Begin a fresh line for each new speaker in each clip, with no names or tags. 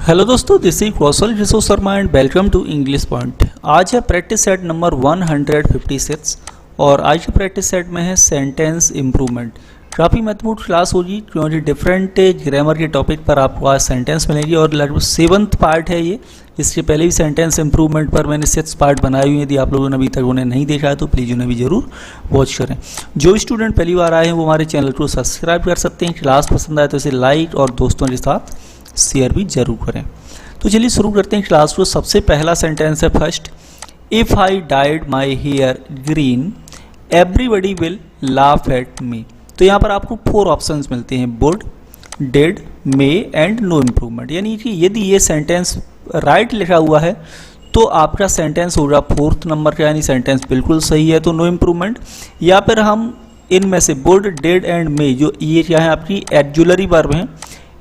Hello दोस्तों, this is Kaushal resource Sharma and welcome to English point. आज है प्रैक्टिस सेट नंबर 156 और आज की प्रैक्टिस सेट में है सेंटेंस इम्प्रूवमेंट। काफ़ी महत्वपूर्ण क्लास होगी क्योंकि डिफरेंट ग्रामर के टॉपिक पर आपको आज सेंटेंस मिलेगी और लगभग 7th पार्ट है ये। इसके पहले भी सेंटेंस इम्प्रूवमेंट पर मैंने 6 पार्ट बनाए हुए हैं। यदि आप लोगों ने अभी तक उन्हें नहीं देखा है तो प्लीज़ उन्हें भी जरूर वॉच करें। जो स्टूडेंट पहली बार आए हैं वो हमारे चैनल को सब्सक्राइब कर सकते हैं। क्लास पसंद आए तो इसे लाइक और दोस्तों के साथ शेयर भी जरूर करें। तो चलिए शुरू करते हैं क्लास को। सबसे पहला सेंटेंस है first, if I dyed my hair green everybody will laugh at me. तो यहाँ पर आपको 4 ऑप्शंस मिलते हैं, would, did, may and no improvement. यानी कि यदि ये सेंटेंस राइट लिखा हुआ है तो आपका सेंटेंस होगा 4th नंबर का, यानी सेंटेंस बिल्कुल सही है तो नो इम्प्रूवमेंट। या फिर हम इनमें से वुड, डिड एंड मे, जो ये क्या है आपकी एडजुलरी वर्ब हैं,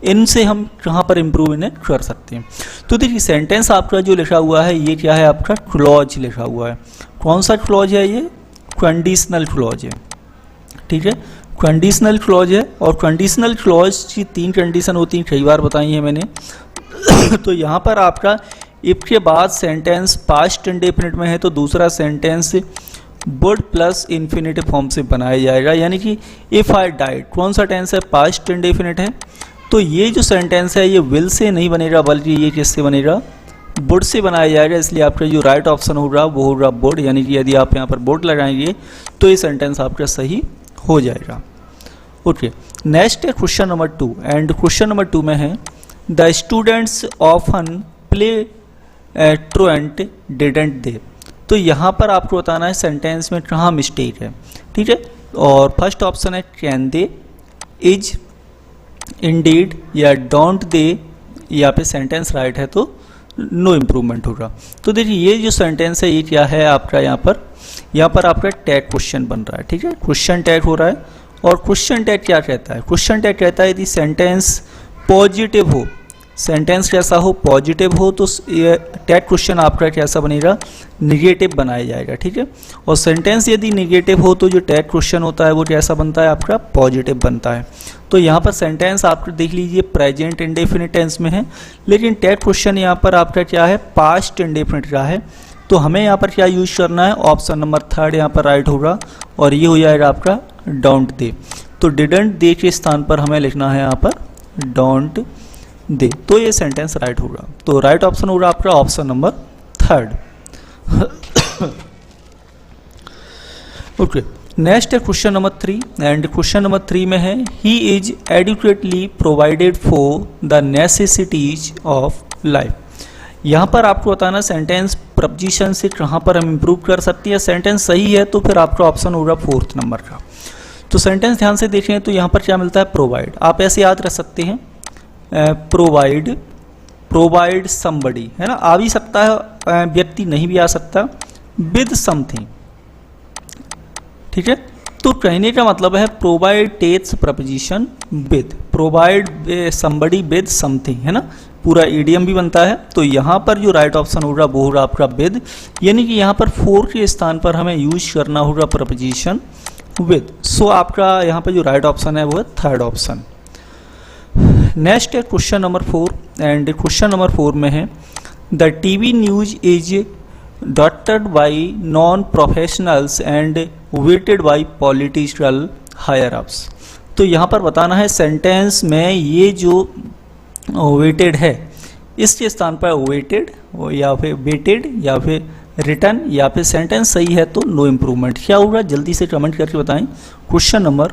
इनसे हम कहाँ पर इम्प्रूव इन्हें कर सकते हैं। तो देखिए सेंटेंस आपका जो लिखा हुआ है ये क्या है, आपका क्लॉज लिखा हुआ है। कौन सा क्लॉज है ये? कंडीशनल क्लॉज है। ठीक है, कंडीशनल क्लॉज है। और कंडीशनल क्लॉज की 3 कंडीशन होती हैं, कई बार बताई है मैंने। तो यहाँ पर आपका इफ के बाद सेंटेंस पास्ट इंडेफिनिट में है तो दूसरा sentence would plus infinitive form से बनाया जाएगा। यानी कि इफ़ आई डाइड कौन सा टेंस है? पास्ट इंडेफिनिट है। तो ये जो सेंटेंस है ये विल से नहीं बनेगा बल्कि ये किससे बनेगा? वुड से बनाया जाएगा। इसलिए आपका जो राइट ऑप्शन होगा वो होगा वुड। यानी कि यदि आप यहाँ पर वुड लगाएंगे तो ये सेंटेंस आपका सही हो जाएगा। ओके, नेक्स्ट है question number 2 and question number 2 में है the students often play truant didn't they. तो यहाँ पर आपको बताना है सेंटेंस में कहाँ मिस्टेक है। ठीक है, और फर्स्ट ऑप्शन है कैन दे, इज, इंडीड या डोंट दे, या पे सेंटेंस राइट है तो नो इम्प्रूवमेंट होगा। तो देखिए ये जो सेंटेंस है ये क्या है आपका, यहाँ पर आपका टैग क्वेश्चन बन रहा है। ठीक है, क्वेश्चन टैग हो रहा है। और क्वेश्चन टैग क्या कहता है? क्वेश्चन टैग कहता है यदि सेंटेंस पॉजिटिव हो, सेंटेंस कैसा हो? पॉजिटिव हो, तो टैग क्वेश्चन आपका कैसा बनेगा? निगेटिव बनाया जाएगा। ठीक है, और सेंटेंस यदि निगेटिव हो तो जो टैग क्वेश्चन होता है वो कैसा बनता है? आपका पॉजिटिव बनता है। तो यहाँ पर सेंटेंस आप देख लीजिए प्रेजेंट इंडेफिनिट टेंस में है, लेकिन टैग क्वेश्चन यहाँ पर आपका क्या है? पास्ट इंडेफिनिट का है। तो हमें यहाँ पर क्या यूज करना है? ऑप्शन नंबर 3 यहाँ पर राइट होगा और ये हो जाएगा आपका डोंट दे। तो डिडंट दे के स्थान पर हमें लिखना है यहाँ पर डोंट दे, तो ये सेंटेंस राइट होगा। तो राइट ऑप्शन होगा आपका ऑप्शन नंबर 3। ओके, नेक्स्ट है question number 3 and question number 3 में है he is adequately provided for the necessities of life. यहाँ पर आपको बताना सेंटेंस प्रपोजिशन से कहाँ पर हम इम्प्रूव कर सकते हैं। सेंटेंस सही है तो फिर आपका ऑप्शन होगा 4th नंबर का। तो सेंटेंस ध्यान से देखें तो यहाँ पर क्या मिलता है? प्रोवाइड। आप ऐसे याद रख सकते हैं, प्रोवाइड समबडी, है ना, आ भी सकता है व्यक्ति, नहीं भी आ सकता, विद समथिंग। ठीक है, तो कहने का मतलब है provide takes preposition with, provide somebody with something, है ना, पूरा ईडियम भी बनता है। तो यहाँ पर जो राइट ऑप्शन होगा वो होगा आपका विद। यानी कि यहाँ पर 4 के स्थान पर हमें यूज करना होगा प्रपोजिशन विद। सो आपका यहाँ पर जो राइट ऑप्शन है वो है 3rd ऑप्शन। नेक्स्ट है question number 4 and question number 4 में है the TV news is dotted by non professionals and waited by political higher ups. तो यहाँ पर बताना है सेंटेंस में ये जो वेटेड है इसके स्थान पर वेटेड या फिर वेटेड या फिर रिटर्न या फिर सेंटेंस सही है तो नो इम्प्रूवमेंट। क्या होगा जल्दी से कमेंट करके बताएं क्वेश्चन नंबर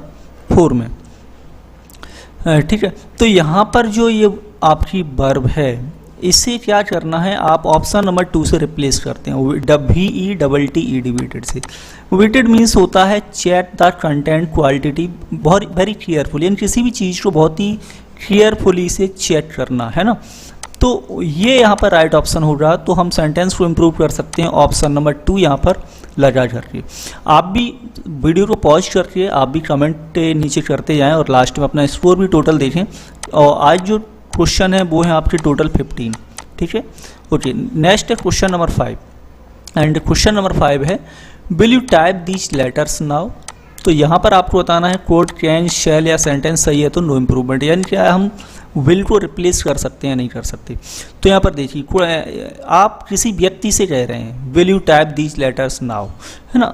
4 में। ठीक है, तो यहाँ पर जो ये आपकी वर्ब है इसे क्या करना है? आप ऑप्शन नंबर 2 से रिप्लेस करते हैं, VETTED वेटेड से। वेटेड मीन्स होता है चेक द कंटेंट क्वालिटी बहुत वेरी केयरफुल, यानी किसी भी चीज़ को बहुत ही केयरफुली से चेक करना, है ना। तो ये यहाँ पर राइट ऑप्शन होगा। तो हम सेंटेंस को इम्प्रूव कर सकते हैं ऑप्शन नंबर 2 यहाँ पर लगा करके। आप भी वीडियो को पॉज करके आप भी कमेंट नीचे करते जाएं और लास्ट में अपना स्कोर भी टोटल देखें। और आज जो क्वेश्चन है वो है आपके टोटल 15। ठीक है, ओके, नेक्स्ट है question number 5 and question number 5 है will you type these letters now. तो यहाँ पर आपको बताना है कोड, कैन, शैल या सेंटेंस सही है तो नो इम्प्रूवमेंट। यानी क्या हम विल को रिप्लेस कर सकते हैं नहीं कर सकते। तो यहाँ पर देखिए आप किसी व्यक्ति से कह रहे हैं will you type these letters now, है ना।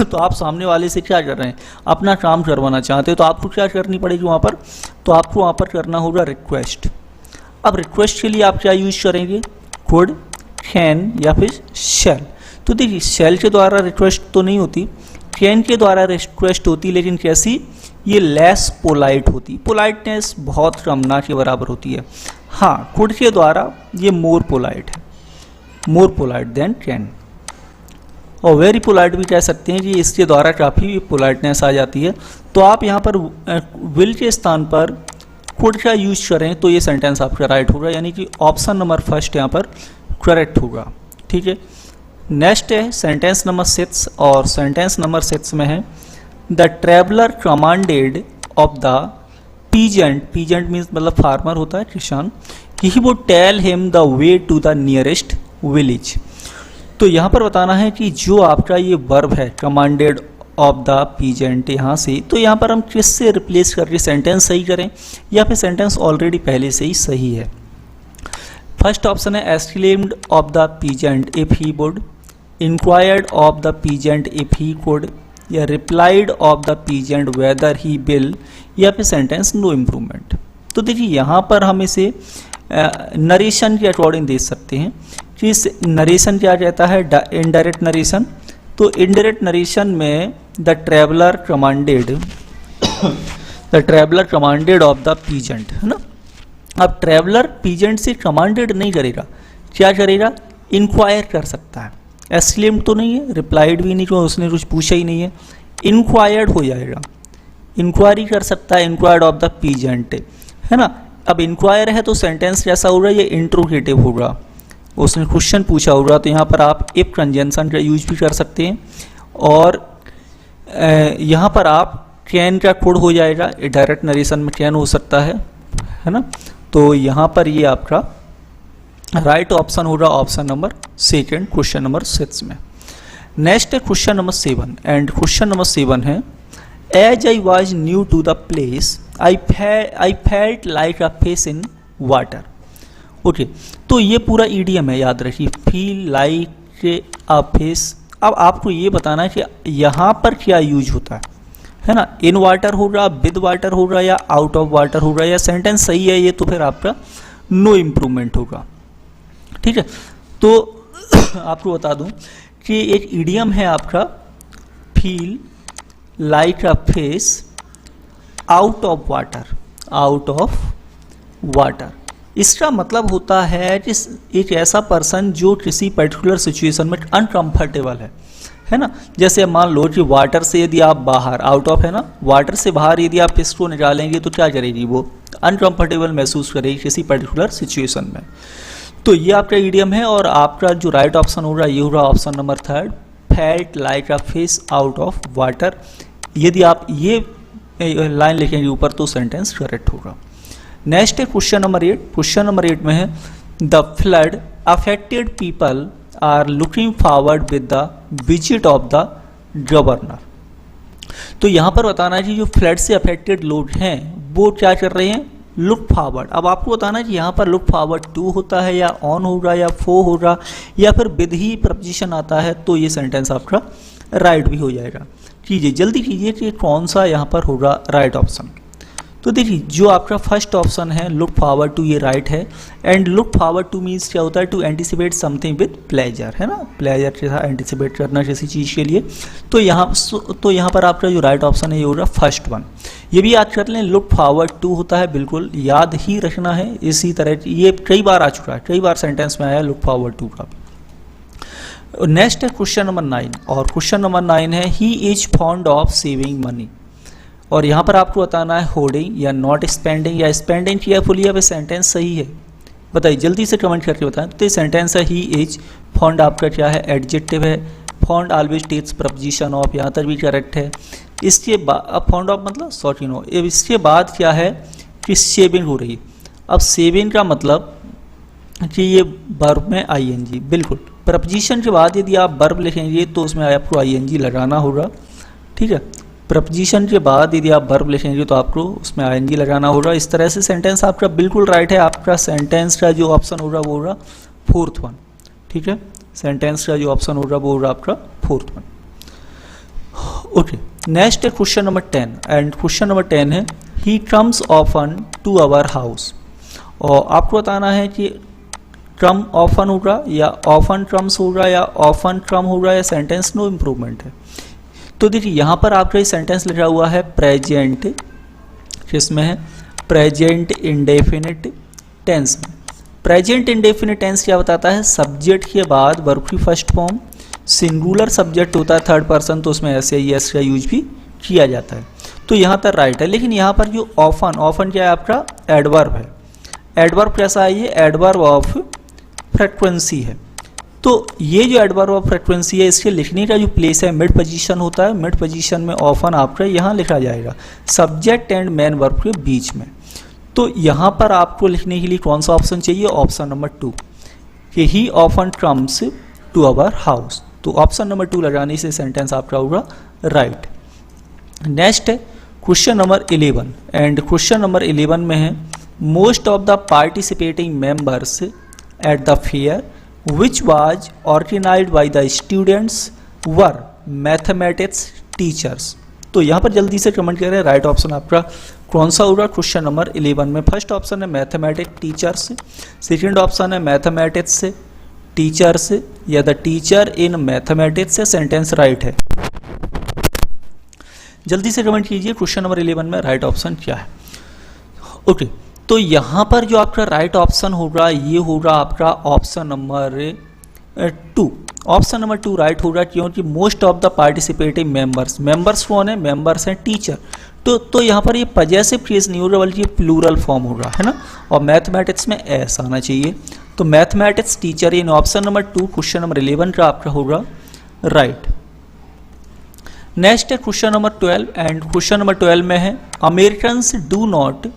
तो आप सामने वाले से क्या कर रहे हैं, अपना काम करवाना चाहते हो, तो आपको क्या करनी पड़ेगी वहाँ पर, तो आपको वहाँ पर करना होगा रिक्वेस्ट। अब रिक्वेस्ट के लिए आप क्या यूज करेंगे, कुड, कैन या फिर शैल। तो देखिए शैल के द्वारा रिक्वेस्ट तो नहीं होती, कैन के द्वारा रिक्वेस्ट होती, लेकिन कैसी, ये लेस पोलाइट होती, पोलाइटनेस बहुत कम, ना के बराबर होती है। हाँ कुड के द्वारा ये मोर पोलाइट है, मोर पोलाइट देन कैन। और वेरी पोलाइट भी कह सकते हैं कि इसके द्वारा काफ़ी पोलाइटनेस आ जाती है। तो आप यहाँ पर विल के स्थान पर कुड का यूज करें तो ये सेंटेंस आपका राइट होगा, यानी कि ऑप्शन नंबर फर्स्ट यहाँ पर करेक्ट होगा। ठीक है, नेक्स्ट है सेंटेंस नंबर 6, और सेंटेंस नंबर 6 में है the traveller commanded of the peasant, peasant means मतलब फार्मर होता है, किसान, he would tell him the way to the nearest village. तो यहाँ पर बताना है कि जो आपका ये वर्ब है कमांडेड ऑफ द पीजेंट, यहाँ से, तो यहाँ पर हम किससे रिप्लेस करके सेंटेंस सही करें, या फिर सेंटेंस ऑलरेडी पहले से ही सही है। फर्स्ट ऑप्शन है exclaimed of the peasant if he would, inquired of the peasant if he could, या replied of the peasant whether he will, या फिर सेंटेंस नो इम्प्रूवमेंट। तो देखिए यहाँ पर हम इसे नरेशन के अकॉर्डिंग देख सकते हैं कि इस नरेशन क्या कहता है, इनडायरेक्ट नरेशन। तो इनडायरेक्ट नरेशन में the traveller commanded of the peasant, है ना। अब ट्रेवलर पीजेंट से कमांडेड नहीं करेगा, क्या करेगा, इंक्वायर कर सकता है। एक्सक्लेम्ड तो नहीं है, रिप्लाइड भी नहीं, क्योंकि उसने कुछ पूछा ही नहीं है, इंक्वायर्ड हो जाएगा, इंक्वायरी कर सकता है, इंक्वायर्ड ऑफ द पीजेंट, है ना। अब इंक्वायर है तो सेंटेंस कैसा होगा, ये इंट्रोगेटिव होगा, उसने क्वेश्चन पूछा होगा, तो यहाँ पर आप इफ कंजंक्शन का यूज भी कर सकते हैं, और यहाँ पर आप कैन का कोड हो जाएगा, डायरेक्ट नरेशन में कैन हो सकता है ना। तो यहाँ पर ये आपका राइट ऑप्शन होगा option number second, question number 6 में। नेक्स्ट है question number 7, and question number 7 है as I was new to the place I felt like a fish in water. Okay, तो ये पूरा ईडीएम है, याद रखिए, फील लाइक अ फिश। अब आपको ये बताना है कि यहाँ पर क्या यूज होता है ना, इन वाटर होगा, विद वाटर होगा, या आउट ऑफ वाटर होगा, या सेंटेंस सही है ये तो फिर आपका नो इम्प्रूवमेंट होगा। ठीक है, तो आपको बता दूं कि एक इडियम है आपका feel like a fish out of water, out of water. इसका मतलब होता है कि एक ऐसा पर्सन जो किसी पर्टिकुलर सिचुएशन में अनकंफर्टेबल है ना। जैसे मान लो कि वाटर से यदि आप बाहर, आउट ऑफ है ना, वाटर से बाहर यदि आप फिश को निकालेंगे तो क्या करेगी, वो अनकंफर्टेबल महसूस करेगी किसी पर्टिकुलर सिचुएशन में। तो ये आपका ईडियम है, और आपका जो राइट ऑप्शन होगा ये होगा option number 3, felt like a fish out of water. यदि आप ये लाइन लिखेंगे ऊपर तो सेंटेंस करेक्ट होगा। नेक्स्ट है क्वेश्चन नंबर 8। क्वेश्चन नंबर 8 में है the flood affected people are looking forward with the visit of the governor. तो यहाँ पर बताना है कि जो फ्लड से अफेक्टेड लोग हैं वो क्या कर रहे हैं, लुक फॉरवर्ड। अब आपको बताना है कि यहाँ पर लुक फॉरवर्ड टू होता है, या ऑन होगा, या फो होगा, या फिर विद ही प्रपोजिशन आता है, तो ये सेंटेंस आपका राइट भी हो जाएगा। कीजिए, जल्दी कीजिए कि कौन सा यहाँ पर होगा राइट ऑप्शन। तो देखिए जो आपका फर्स्ट ऑप्शन है लुक फॉरवर्ड टू, ये राइट है। And look forward to means क्या होता है, to anticipate something with pleasure, है ना, प्लेजर के साथ एंटिसिपेट करना किसी चीज़ के लिए। तो यहाँ पर आपका जो राइट ऑप्शन है ये होगा फर्स्ट वन। ये भी याद कर लें, लुक फॉरवर्ड टू होता है, बिल्कुल याद ही रखना है। इसी तरह ये कई बार आ चुका है, कई बार सेंटेंस में आया लुक फॉरवर्ड टू का भी। नेक्स्ट है क्वेश्चन नंबर 9, और क्वेश्चन नंबर 9 है he is fond of saving money. और यहाँ पर आपको बताना है होर्डिंग या नॉट स्पेंडिंग, या स्पेंडिंग केयरफुली, या फिर सेंटेंस सही है, बताइए जल्दी से कमेंट करके बताएं। तो ये सेंटेंस है ही इज, फॉन्ड आपका क्या है, एडजेक्टिव है, fond always takes preposition of, यहाँ तक भी करेक्ट है। इसके बाद फॉन्ड ऑफ मतलब सॉरी नो, इसके बाद क्या है कि सेविंग हो रही। अब सेविंग का मतलब कि ये वर्ब में आईएनजी, बिल्कुल प्रपोजिशन के बाद यदि आप वर्ब लिखेंगे तो उसमें आपको आईएनजी लगाना होगा। ठीक है, प्रपोजिशन के बाद यदि आप वर्ब लिखेंगे तो आपको उसमें आईएनजी लगाना होगा। इस तरह से सेंटेंस आपका बिल्कुल राइट है। आपका सेंटेंस का जो ऑप्शन होगा वो होगा फोर्थ वन। ठीक है, सेंटेंस का जो ऑप्शन होगा वो होगा आपका फोर्थ वन। ओके, नेक्स्ट है question number 10 and question number 10 है he comes often to our house. और आपको बताना है कि कम ऑफन होगा या ऑफन कम्स होगा या ऑफन कम होगा या सेंटेंस नो इम्प्रूवमेंट है। तो देखिए यहाँ पर आपका ये सेंटेंस लिखा हुआ है प्रेजेंट, किसमें है, प्रेजेंट इंडेफिनिट टेंस में। प्रेजेंट इंडेफिनिट टेंस क्या बताता है, सब्जेक्ट के बाद वर्ब की फर्स्ट फॉर्म, सिंगुलर सब्जेक्ट होता है थर्ड पर्सन, तो उसमें ऐसे ही एस का यूज भी किया जाता है। तो यहाँ तक राइट है। लेकिन यहाँ पर जो ऑफन, ऑफन क्या है आपका एडवर्ब है। एडवर्ब कैसा है, ये एडवर्ब ऑफ फ्रीक्वेंसी है। तो ये जो एडवर्ब ऑफ फ्रीक्वेंसी है इसके लिखने का जो प्लेस है मिड पोजीशन होता है। मिड पोजीशन में ऑफन आपका यहाँ लिखा जाएगा सब्जेक्ट एंड मेन वर्ब के बीच में। तो यहाँ पर आपको लिखने के लिए कौन सा ऑप्शन चाहिए, ऑप्शन नंबर 2 कि he often comes to our house. तो ऑप्शन नंबर 2 लगाने से सेंटेंस आपका होगा राइट। नेक्स्ट है question number 11 and question number 11 में है most of the participating members at the fair which was organized by the students were mathematics teachers। तो यहाँ पर जल्दी से कमेंट करें राइट ऑप्शन आपका कौन सा होगा क्वेश्चन नंबर 11 में। फर्स्ट ऑप्शन है मैथमेटिक्स टीचर्स, सेकंड ऑप्शन है मैथमेटिक्स टीचर्स या द टीचर इन मैथमेटिक्स से सेंटेंस राइट है। जल्दी से कमेंट कीजिए क्वेश्चन नंबर 11 में राइट ऑप्शन क्या है। ओके, तो यहाँ पर जो आपका राइट ऑप्शन होगा ये होगा आपका option number 2। Option number 2 right होगा क्योंकि most of the participating members, members कौन है, मेंबर्स हैं टीचर। तो यहाँ पर ये पजेसिव केस नहीं होगा बल्कि प्लूरल फॉर्म होगा, है ना। और मैथमेटिक्स में एस आना चाहिए। तो मैथमेटिक्स टीचर इन ऑप्शन नंबर 2 क्वेश्चन नंबर 11 का आपका होगा राइट। नेक्स्ट है question number 12 and question number 12 में है Americans do not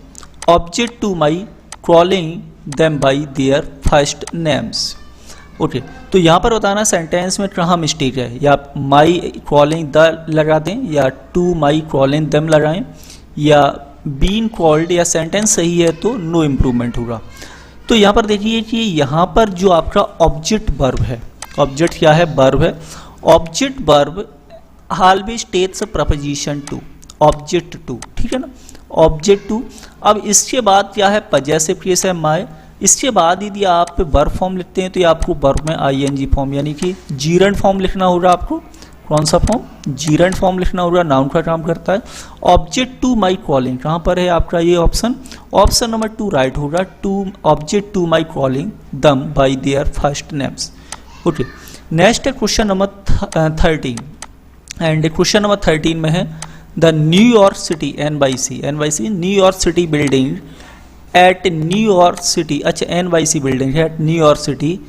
object to my calling them by their first names। Okay, तो यहाँ पर बताना सेंटेंस में कहाँ मिस्टेक है, या माई कॉलिंग द लगा दें या टू माई कॉलिंग देम लगाएं या बीन कॉल्ड, या सेंटेंस सही है तो नो इम्प्रूवमेंट होगा। तो यहाँ पर देखिए कि यहाँ पर जो आपका ऑब्जेक्ट वर्ब है, ऑब्जेक्ट क्या है, वर्ब है। Object verb always takes preposition to, object to, ठीक है ना, ऑब्जेक्ट टू। अब इसके बाद क्या है, पजेसिव केस है माय। इसके बाद यदि आप वर्ब फॉर्म लिखते हैं तो ये आपको वर्ब में आईएनजी फॉर्म यानी कि जीरेंट फॉर्म लिखना होगा। आपको कौन सा फॉर्म, जीरेंट फॉर्म लिखना होगा, नाउन का काम करता है। ऑब्जेक्ट टू माई कॉलिंग कहाँ पर है आपका ये ऑप्शन, ऑप्शन नंबर 2 राइट होगा। To object to my calling them by their first names. Okay, next है question number 13 and question number 13 में है the New York city NYC New York city building at New York city, अच्छा NYC building है at New York city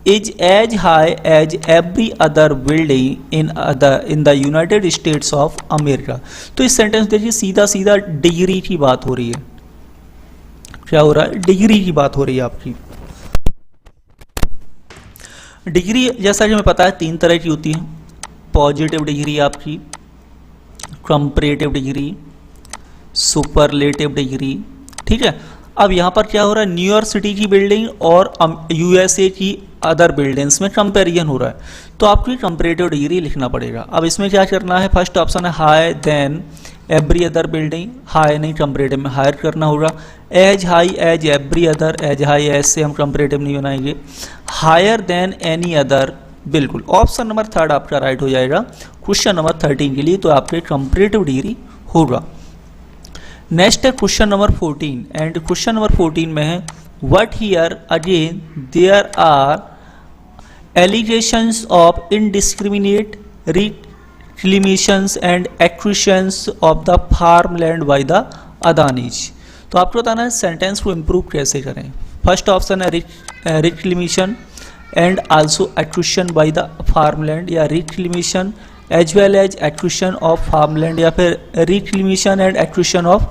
is as high as every other building in the United States of America. तो इस sentence देखिए सीधा सीधा degree की बात हो रही है। क्या हो रहा है, डिग्री की बात हो रही है आपकी। डिग्री जैसा कि हमें पता है 3 तरह की होती है, पॉजिटिव डिग्री आपकी, कंपैरेटिव डिग्री, सुपरलेटिव डिग्री, ठीक है। अब यहाँ पर क्या हो रहा है, न्यूयॉर्क सिटी की बिल्डिंग और USA की अदर बिल्डिंग्स में कंपैरिजन हो रहा है, तो आपको कंपैरेटिव डिग्री लिखना पड़ेगा। अब इसमें क्या करना है, फर्स्ट ऑप्शन है high than every other building, high नहीं कंपैरेटिव में हायर करना होगा। As high as every other, as high as से हम कंपैरेटिव नहीं बनाएंगे। हायर देन एनी अदर, बिल्कुल ऑप्शन नंबर 3 आपका राइट हो जाएगा क्वेश्चन नंबर 13 के लिए, तो आपके कंपैरेटिव डिग्री होगा। नेक्स्ट है question number 14 and question number 14 में है what here again there are allegations of indiscriminate reclamations and acquisitions of the farmland by the Adanis. तो आपको बताना है सेंटेंस को इम्प्रूव कैसे करें। फर्स्ट ऑप्शन है reclamation and also acquisition by the farmland, या reclamation as well as acquisition of farmland, या फिर reclamation and acquisition of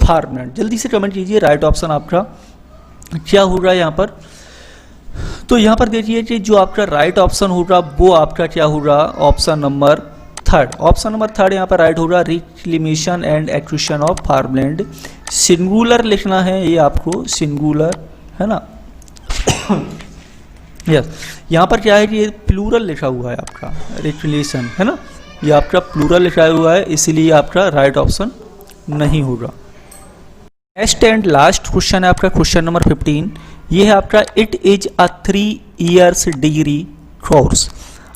farmland. जल्दी से कमेंट कीजिए राइट ऑप्शन आपका क्या होगा यहाँ पर। तो यहाँ पर देखिए कि जो आपका राइट ऑप्शन होगा वो आपका क्या होगा, option number third, option number third यहाँ पर राइट होगा, reclamation and acquisition of farmland. Singular लिखना है ये आपको, सिंगुलर, है ना। यस, यहाँ पर क्या है कि ये प्लूरल लिखा हुआ है आपका, रिक्लेमेशन, है ना, ये आपका प्लूरल लिखा हुआ है, इसीलिए आपका राइट ऑप्शन नहीं होगा। नेक्स्ट एंड लास्ट क्वेश्चन है आपका क्वेश्चन नंबर 15। ये है आपका it is a 3 years degree course.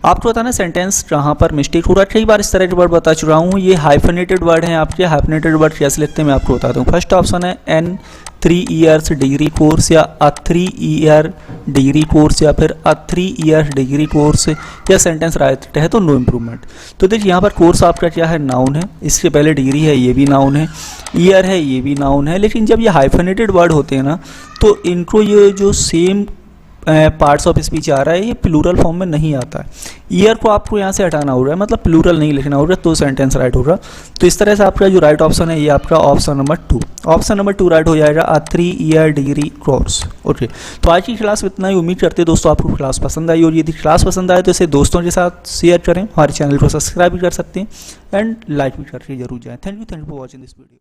आपको बताना सेंटेंस जहाँ पर मिस्टेक हो रहा है, कई बार इस तरह के वर्ड बता चुका हूँ, ये हाइफनेटेड वर्ड हैं आपके। हाइफनेटेड वर्ड कैसे लिखते हैं मैं आपको बताता हूँ। फर्स्ट ऑप्शन है एन 3 years डिग्री कोर्स, या अ 3 year डिग्री कोर्स, या फिर अ 3 year डिग्री कोर्स, या सेंटेंस राइट है तो नो इम्प्रूवमेंट। तो देखिए यहाँ पर कोर्स आपका क्या है, नाउन है, इसके पहले डिग्री है, ये भी नाउन है, ईयर है, ये भी नाउन है। लेकिन जब ये हाइफनेटेड वर्ड होते हैं ना, तो इनको ये जो सेम पार्ट्स ऑफ स्पीच आ रहा है, ये प्लूरल फॉर्म में नहीं आता है। ईयर को आपको यहाँ से हटाना होगा, मतलब प्लूरल नहीं लिखना होगा, तो सेंटेंस राइट होगा। तो इस तरह से आपका जो राइट ऑप्शन है ये आपका option number 2, option number 2 right हो जाएगा, अ 3 year डिग्री कोर्स। ओके, तो आज की क्लास में इतना ही। उम्मीद करते हैं दोस्तों आपको क्लास पसंद आई, और यदि क्लास पसंद आए तो इसे दोस्तों के साथ शेयर करें, हमारे चैनल को सब्सक्राइब भी कर सकते हैं एंड लाइक भी करके जरूर जाएँ। Thank you for watching this video.